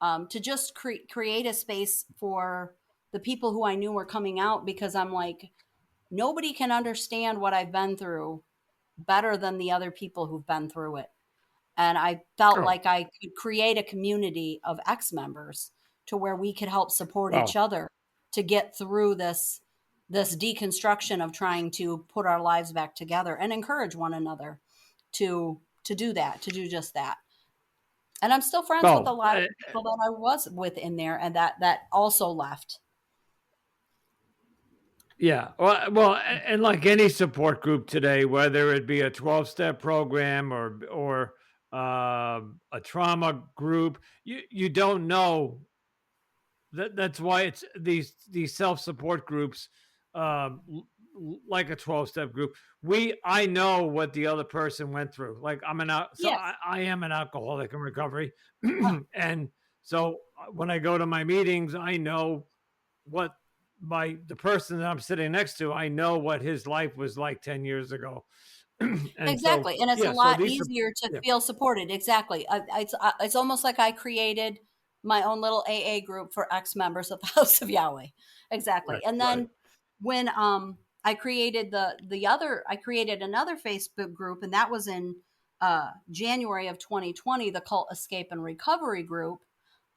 to just create a space for the people who I knew were coming out, because I'm like, nobody can understand what I've been through better than the other people who've been through it. And I felt Oh, like I could create a community of ex members to where we could help support each well, other to get through this deconstruction of trying to put our lives back together, and encourage one another to do that, to do just that. And I'm still friends with a well, lot of people that I was with in there, and that also left. yeah. And like any support group today, whether it be a 12-step program or a trauma group, you don't know. That's why it's these self-support groups, like a 12-step group. I know what the other person went through. Like Yes. I am an alcoholic in recovery, Uh, and so when I go to my meetings, I know what the person that I'm sitting next to, I know what his life was like 10 years ago. And so, Exactly, and it's a yeah, so lot these are, easier to yeah, feel supported. Exactly, it's almost like I created my own little AA group for ex members of the House of Yahweh. Exactly, right, and right, then when I created I created another Facebook group, and that was in January of 2020, the Cult Escape and Recovery group.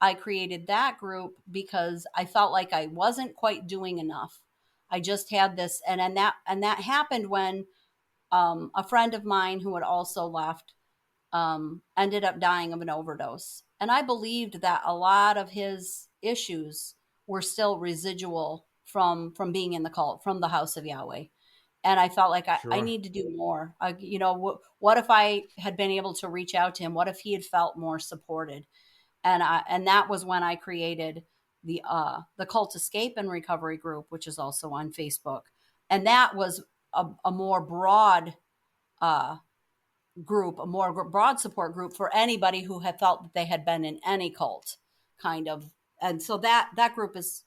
I created that group because I felt like I wasn't quite doing enough. I just had this, and that happened when a friend of mine who had also left ended up dying of an overdose. And I believed that a lot of his issues were still residual from being in the cult, from the House of Yahweh. And I felt like I sure. need to do more. What if I had been able to reach out to him? What if he had felt more supported? And that was when I created the Cult Escape and Recovery group, which is also on Facebook. And that was a more broad uh, group, a more broad support group for anybody who had felt that they had been in any cult kind of and so that group is,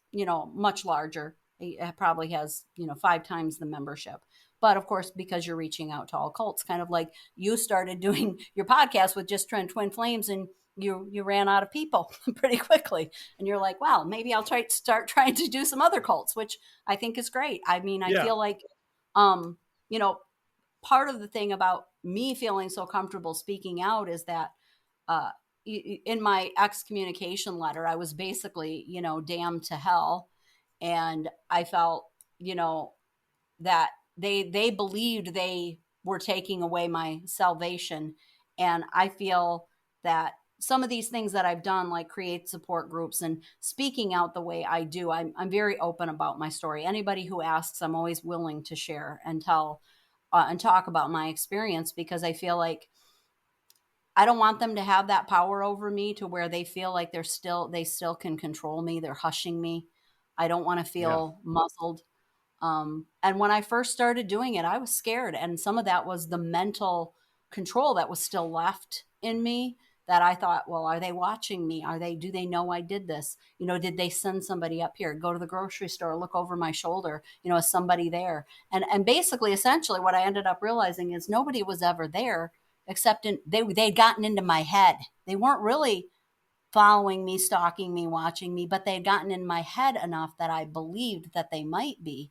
much larger. It probably has, 5 times the membership. But of course, because you're reaching out to all cults, kind of like you started doing your podcast with just Twin Flames, and you ran out of people pretty quickly, and you're like, wow, maybe I'll start trying to do some other cults, which I think is great. I mean, I Yeah. feel like, um, you know, part of the thing about me feeling so comfortable speaking out is that, uh, in my excommunication letter, I was basically, damned to hell. And I felt, that they believed they were taking away my salvation. And I feel that some of these things that I've done, like create support groups and speaking out the way I do, I'm very open about my story. Anybody who asks, I'm always willing to share and tell, and talk about my experience, because I feel like I don't want them to have that power over me to where they feel like they still can control me. They're hushing me. I don't want to Yeah. feel muzzled. And when I first started doing it, I was scared. And some of that was the mental control that was still left in me, that I thought, well, are they watching me? Do they know I did this? Did they send somebody up here? Go to the grocery store, look over my shoulder, is somebody there? And basically, essentially what I ended up realizing is nobody was ever there, except they'd gotten into my head. They weren't really following me, stalking me, watching me, but they had gotten in my head enough that I believed that they might be.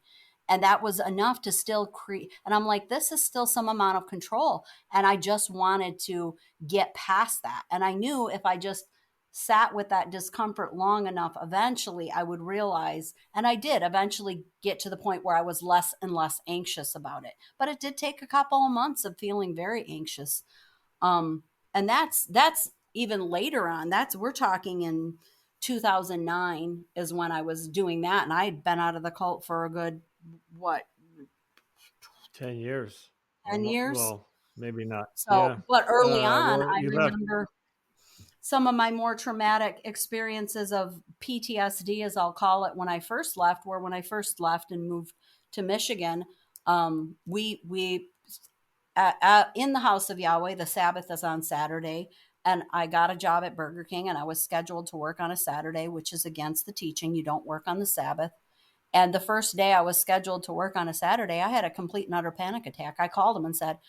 And that was enough to still create. And I'm like, this is still some amount of control. And I just wanted to get past that. And I knew if I just sat with that discomfort long enough, eventually I would realize, and I did eventually get to the point where I was less and less anxious about it. But it did take a couple of months of feeling very anxious. Um, and that's even later on. We're talking in 2009 is when I was doing that, and I had been out of the cult for a good, what, 10 years. 10 years. Well, maybe not. So, Yeah. but early on, Well, I you left. remember some of my more traumatic experiences of PTSD, as I'll call it, when I first left, where when I first left and moved to Michigan, we in the House of Yahweh, the Sabbath is on Saturday, and I got a job at Burger King, and I was scheduled to work on a Saturday, which is against the teaching. You don't work on the Sabbath. And the first day I was scheduled to work on a Saturday, I had a complete and utter panic attack. I called them and said,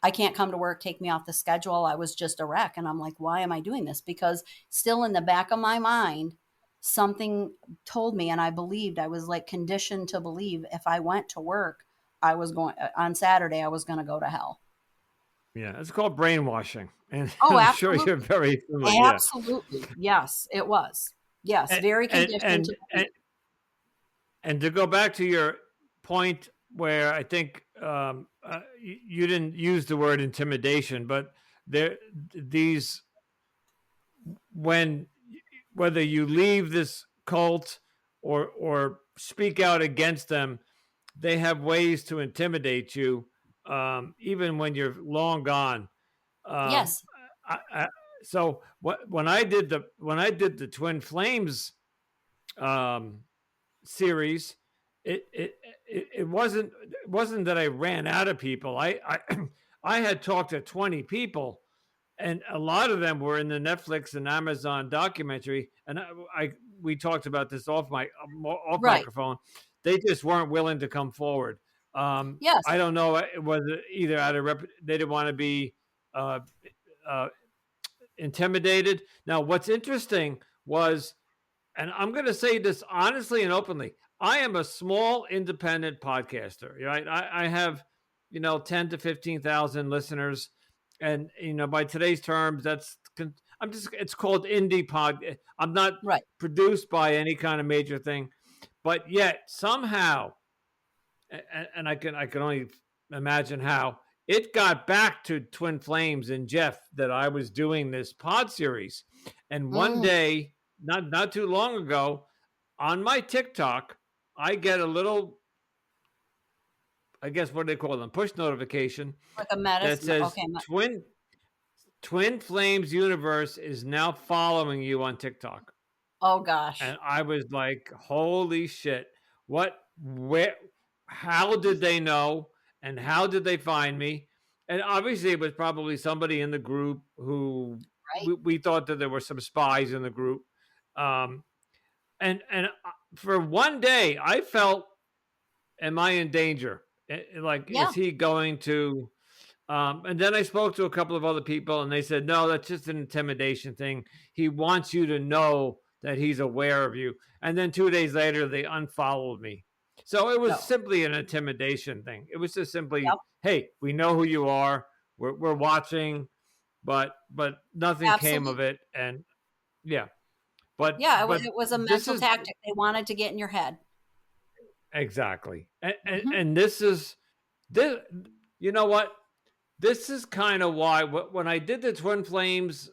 I can't come to work, take me off the schedule. I was just a wreck. And I'm like, why am I doing this? Because still in the back of my mind, something told me, and I believed, I was like conditioned to believe, if I went to work, I was going on Saturday, I was going to go to hell. Yeah. It's called brainwashing. And Oh, I'm sure absolutely. you're very familiar. Yeah. Absolutely. Yes, it was. Yes, And, very and, conditioned and, to believe. and, and to go back to your point where I think you didn't use the word intimidation, but these, when, whether you leave this cult or speak out against them, they have ways to intimidate you, even when you're long gone. Um, Yes. so when I did the Twin Flames um, series, it wasn't that I ran out of people. I I had talked to 20 people, and a lot of them were in the Netflix and Amazon documentary. And we talked about this off Right. microphone. They just weren't willing to come forward. Yes. I don't know. It was either out of they didn't want to be uh, uh, intimidated. Now, what's interesting was, and I'm going to say this honestly and openly, I am a small independent podcaster. Right? I have 10 to 15,000 listeners, and by today's terms, it's called indie pod. I'm not Right. produced by any kind of major thing, but yet somehow, and I can only imagine how it got back to Twin Flames and Jeff that I was doing this pod series. And one Mm, day, not too long ago, on my TikTok, I get a little, I guess, what do they call them, push notification like a that medicine. says Okay. Twin Flames Universe is now following you on TikTok. Oh gosh. And I was like, holy shit. What, where, how did they know? And how did they find me? And obviously, it was probably somebody in the group who Right. we thought that there were some spies in the group. Um, and for one day, I felt, am I in danger? Like, Yeah. is he going to? And then I spoke to a couple of other people, and they said, no, that's just an intimidation thing. He wants you to know that he's aware of you. And then 2 days later, they unfollowed me. So it was No. simply an intimidation thing. It was just simply, Yep. hey, we know who you are. We're watching, but nothing came of Absolutely. it. And yeah, but Yeah. but It was a this mental is tactic. They wanted to get in your head. exactly, and, and, Hmm. and this is this. You know what? This is kind of why when I did the Twin Flames,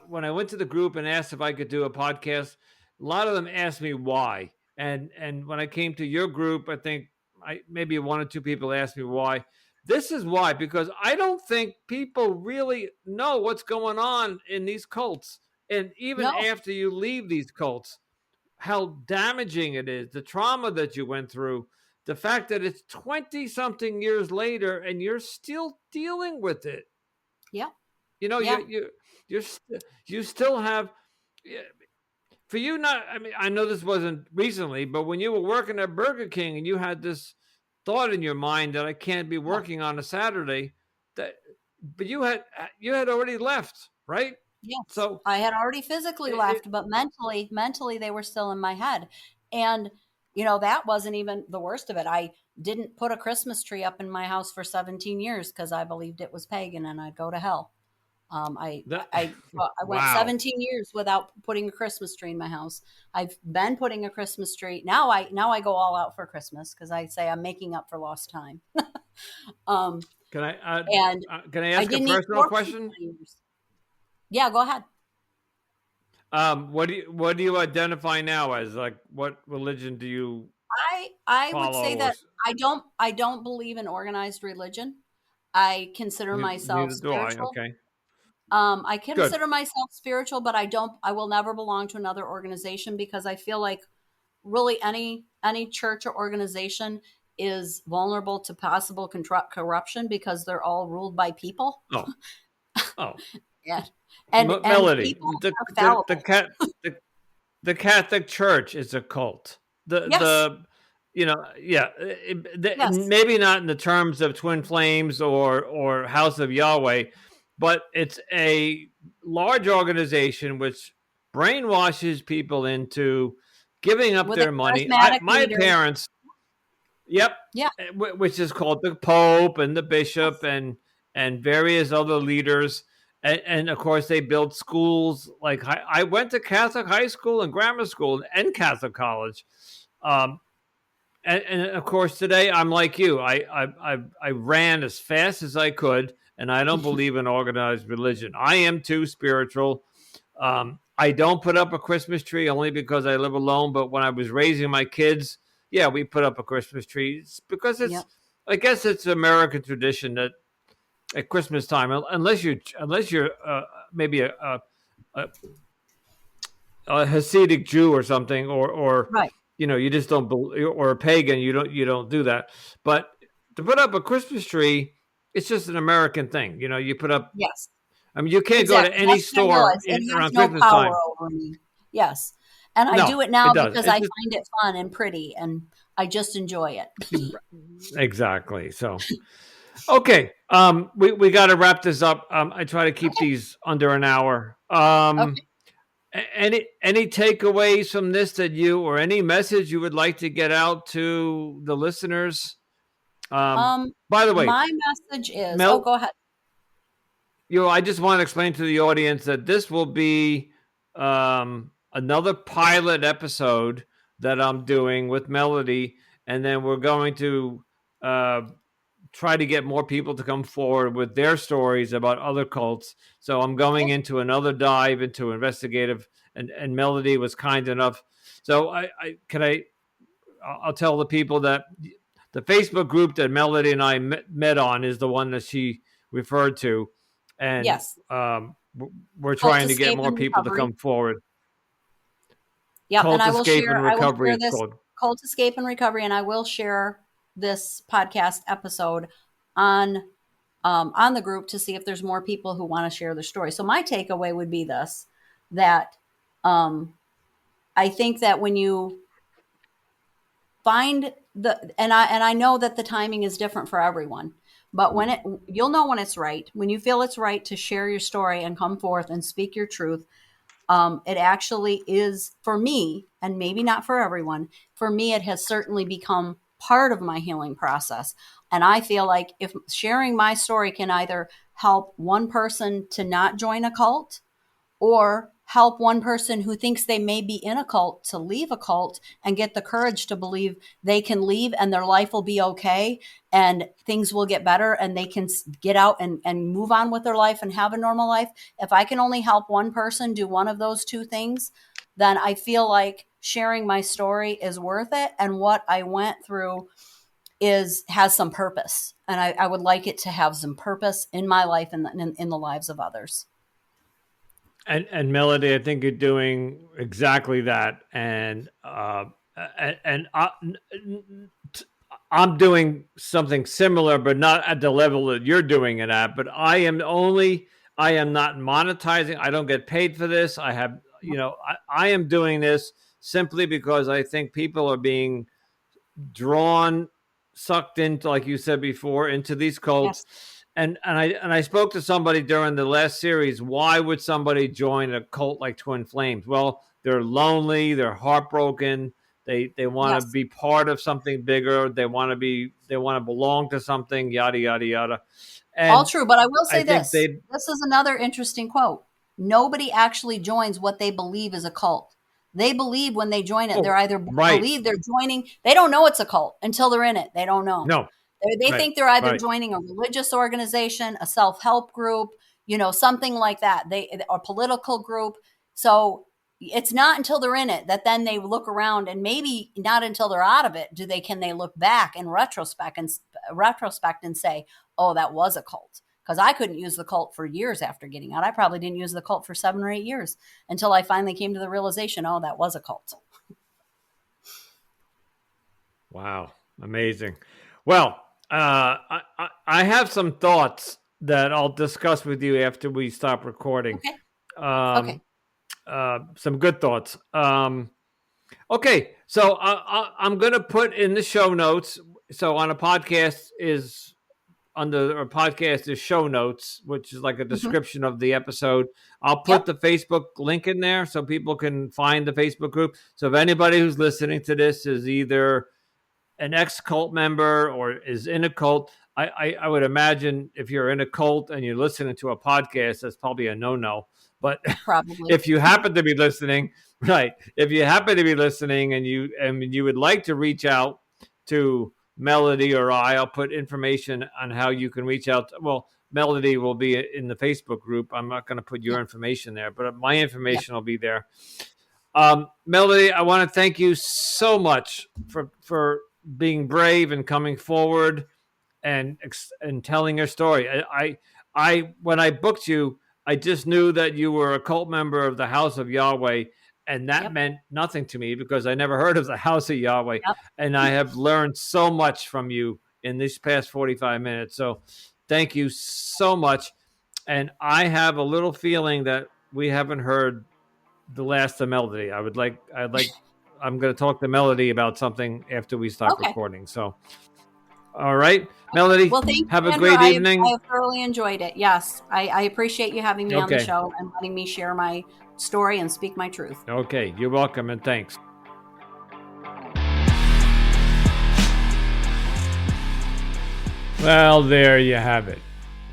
when I went to the group and asked if I could do a podcast, a lot of them asked me why. And when I came to your group, I think maybe one or two people asked me why. This is why, because I don't think people really know what's going on in these cults. And even No. after you leave these cults, how damaging it is, the trauma that you went through, the fact that it's 20 something years later and you're still dealing with it. Yeah. You know, Yeah. you're you still have, for you not, I mean, I know this wasn't recently, but when you were working at Burger King and you had this thought in your mind that I can't be Yeah. working on a Saturday, that but you had already left, right? Yes. So I had already physically it, left, but mentally, they were still in my head. And, that wasn't even the worst of it. I didn't put a Christmas tree up in my house for 17 years because I believed it was pagan and I'd go to hell. I that I I went wow. 17 years without putting a Christmas tree in my house. I've been putting a Christmas tree. Now I go all out for Christmas because I say I'm making up for lost time. Um, Can I and can I I ask a didn't eat personal pork for question? 20 years. Yeah, go ahead. What do you identify now as? Like, what religion do you I would say follow? Or that I don't believe in organized religion. I consider myself neither do I. spiritual. Okay, I good. consider myself spiritual, but I will never belong to another organization because I feel like really any church or organization is vulnerable to possible corruption because they're all ruled by people. Oh, oh, Yeah. And Melody, people are fallible. the the Catholic Church is a cult. Yes. Yeah, Yes. maybe not in the terms of Twin Flames or House of Yahweh, but it's a large organization which brainwashes people into giving up With a their money. charismatic My leader. parents, yep, Yeah. which is called the Pope and the Bishop Yes. and various other leaders. And of course, they built schools. Like I went to Catholic high school and grammar school and Catholic college. Um, and of course, today I'm like you. I ran as fast as I could, and I don't believe in organized religion. I am too spiritual. I don't put up a Christmas tree only because I live alone. But when I was raising my kids, yeah, we put up a Christmas tree because Yep. I guess it's American tradition that at Christmas time, unless you're maybe a a Hasidic Jew or something, or Right. you just don't believe, or a pagan, you don't do that. But to put up a Christmas tree, it's just an American thing. You put up. Yes. I mean, you can't go to Exactly. any That's what I store realized. It has around no Christmas power time. over me. Yes. And I No, do it it now does. because I It's just find it fun and pretty and I just enjoy it. exactly. So okay, we got to wrap this up. I try to keep Okay. these under an hour. Okay. Any takeaways from this that you or any message you would like to get out to the listeners? Um, By the way, my message is, oh, Mel, go ahead. I just want to explain to the audience that this will be another pilot episode that I'm doing with Melody, and then we're going to uh, try to get more people to come forward with their stories about other cults. So I'm going Okay. into another dive into investigative, and Melody was kind enough. So I'll tell the people that the Facebook group that Melody and I met on is the one that she referred to, and Yes. we're Cult trying to get escape more and people to recovery. come forward. Yep. And Cult I will Escape and share, I will Recovery, share it's this called. cult escape and recovery, and I will share this podcast episode on on the group to see if there's more people who want to share their story. So my takeaway would be this, that um, I think that when you find and I know that the timing is different for everyone, but you'll know when it's right, when you feel it's right to share your story and come forth and speak your truth. It actually is, for me, and maybe not for everyone, for me, it has certainly become part of my healing process. And I feel like if sharing my story can either help one person to not join a cult, or help one person who thinks they may be in a cult to leave a cult and get the courage to believe they can leave and their life will be okay and things will get better and they can get out and move on with their life and have a normal life. If I can only help one person do one of those two things, then I feel like sharing my story is worth it. And what I went through has some purpose. And I would like it to have some purpose in my life and in the lives of others. And Melody, I think you're doing exactly that. And I'm doing something similar, but not at the level that you're doing it at. But I am not monetizing. I don't get paid for this. I am doing this simply because I think people are being drawn, sucked into, like you said before, into these cults. Yes. And I spoke to somebody during the last series. Why would somebody join a cult like Twin Flames? Well, they're lonely, they're heartbroken, they want to Yes. be part of something bigger, they want to belong to something, yada yada yada. All And true, but I will I say think this. they This is another interesting quote. Nobody actually joins what they believe is a cult. They believe when they join it, they're oh either right. believe they're joining, they don't know it's a cult until they're in it. They don't know. No. They Right. think they're either Right. joining a religious organization, a self-help group, something like that. A political group. So it's not until they're in it that then they look around, and maybe not until they're out of it can they look back in retrospect and say, "Oh, that was a cult." Because I couldn't use the cult for years after getting out. I probably didn't use the cult for 7 or 8 years until I finally came to the realization, "Oh, that was a cult." Wow. Amazing. Well, I have some thoughts that I'll discuss with you after we stop recording. Okay. Okay. Um, some good thoughts. Okay, so I'm going to put in the show notes. So on a podcast is under a podcast is show notes, which is like a Mm-hmm. description of the episode. I'll put Yep. the Facebook link in there so people can find the Facebook group. So if anybody who's listening to this is either an ex-cult member or is in a cult, I would imagine if you're in a cult and you're listening to a podcast, that's probably a no-no. But Probably. if you happen to be listening, right? If you happen to be listening and you would like to reach out to Melody or I'll put information on how you can reach out. Well, Melody will be in the Facebook group. I'm not going to put your Yep. information there, but my Yep. information will be there. Melody, I want to thank you so much for being brave and coming forward and telling your story. I when I booked you, I just knew that you were a cult member of the House of Yahweh, and that Yep. meant nothing to me because I never heard of the House of Yahweh, Yep. and I have learned so much from you in these past 45 minutes. So, thank you so much. And I have a little feeling that we haven't heard the last of Melody. I'm going to talk to Melody about something after we stop Okay. recording. So, all right, Melody, Well, thank have you, a Andrew. great I evening. have thoroughly enjoyed it. Yes, I appreciate you having me on the Okay. show and letting me share my story and speak my truth. Okay, you're welcome and thanks. Well, there you have it.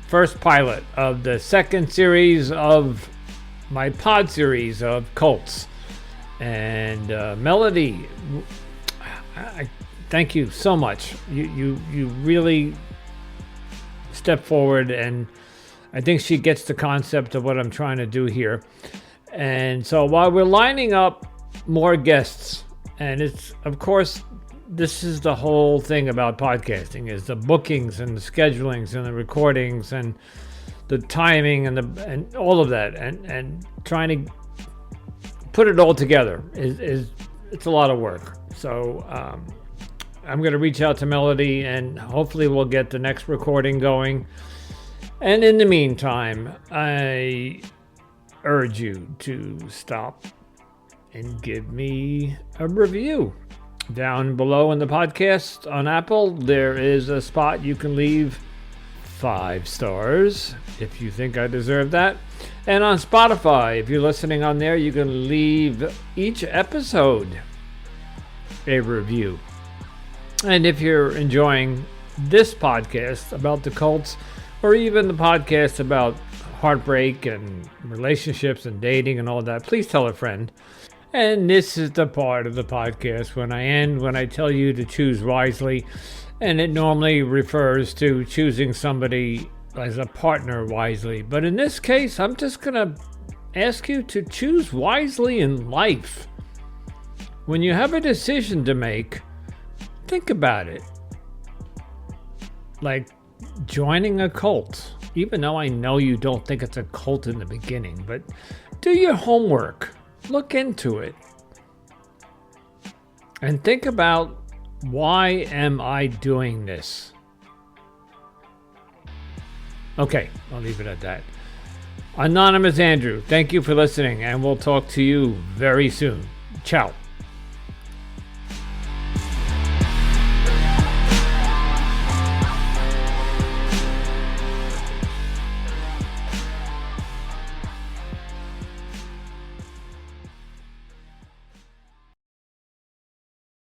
First pilot of the second series of my pod series of cults. And Melody, I thank you so much. You really stepped forward, and I think she gets the concept of what I'm trying to do here. And so while we're lining up more guests, and it's, of course, this is the whole thing about podcasting, is the bookings and the schedulings and the recordings and the timing and all of that, and trying to put it all together is it's a lot of work. So I'm going to reach out to Melody, and hopefully we'll get the next recording going. And in the meantime, I urge you to stop and give me a review. Down below in the podcast on Apple, there is a spot you can leave 5 stars if you think I deserve that. And on Spotify, if you're listening on there, you can leave each episode a review. And if you're enjoying this podcast about the cults, or even the podcast about heartbreak and relationships and dating and all that, please tell a friend. And this is the part of the podcast when I tell you to choose wisely. And it normally refers to choosing somebody as a partner wisely. But in this case, I'm just going to ask you to choose wisely in life. When you have a decision to make, think about it. Like joining a cult. Even though I know you don't think it's a cult in the beginning, but do your homework. Look into it. And think about, why am I doing this? Okay, I'll leave it at that. Anonymous Andrew, thank you for listening, and we'll talk to you very soon. Ciao.